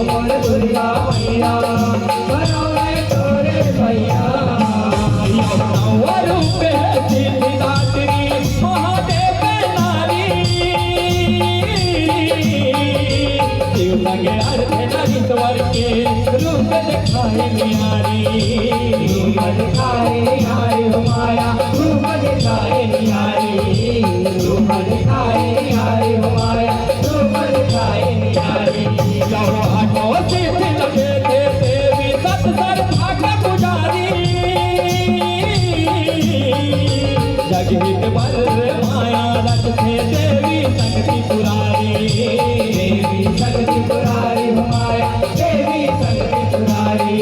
मोर दुर्गा मैया बनो मैं तोरे भैया रूप सिद्धिदात्री महादेव नारी शिव संगे अर्थ नारीश्वर के रूप दिखाए न्यारी रूप दिखाए न्यारी हो माया रूप दिखाए न्यारी रूप दिखाए न्यारी हो माया रूप दिखाए न्यारी हाथों सिद्ध लगे देवी सत्सर भाग पुजारी जगहित बर माया रथ थे देवी शक्ति पुरारी देवी शक्ति पुरारी हो माया देवी शक्ति पुरारी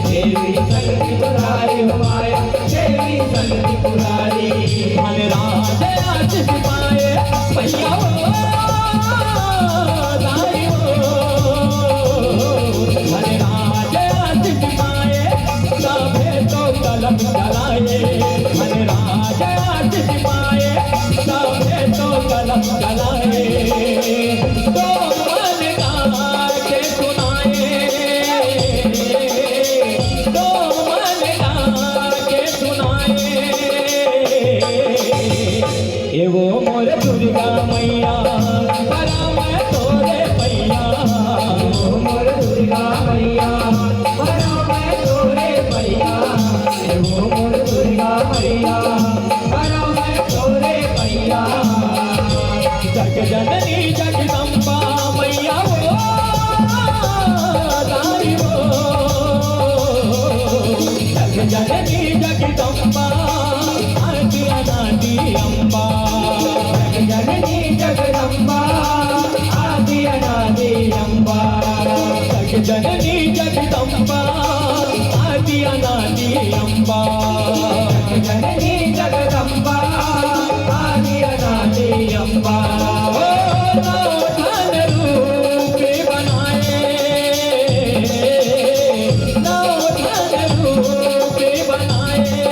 देवी शक्ति पुरारी हो माया देवी शक्ति पुरारी धन राज आशीष पाए भैया दाई धन राज आशीष पाए सभे तो कलम चलाए धन राज आशीष पाए सभे तो कलम चलाए तो मन गा के सुनाए तो मन गा के सुनाए ये वो मोर दुर्गा मैया बड़ा मैं तोरे भैया ओ मोर दुर्गा मैया बनो मैं तोरे भैया ओ मोर दुर्गा मैया बनो मैं तोरे भैया जग जननी जगदम्बा मैया वो दाई वो जग जननी जगदम्बा आदि अनादि अम्बा जननी जगदम्बा आदि अनादि अम्बा जग जननी जगदम्बा आदि अनादि अम्बा जननी जगदम्बा आदि अनादि अम्बा धन रूप बनाए नौ धन रूप बनाए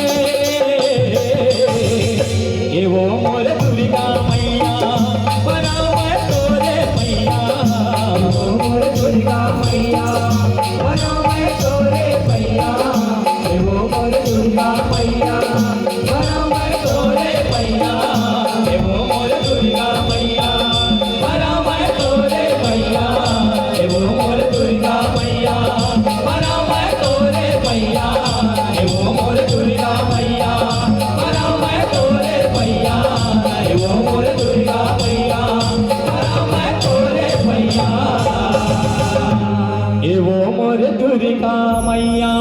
ये वो मोर दुर्गा मैया बना मैं तोरे भैया ओ मोर दुर्गा मैया बनो मैं तोरे भैया ओ मोर दुर्गा मैया बनो मैं तोरे भैया ये वो मोर दुर्गा मैया बना मैं तोरे भैया ये वो मोर दुर्गा मैया बना मैं तोरे भैया ये वो मोर दुर्गा मैया बना मैं तोरे भैया ये वो मोर दुर्गा मैया बना मैं तोरे भैया ये वो मोर दुर्गा मैया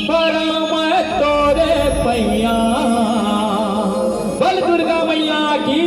बना मैं तोरे भैया बल दुर्गा मैया की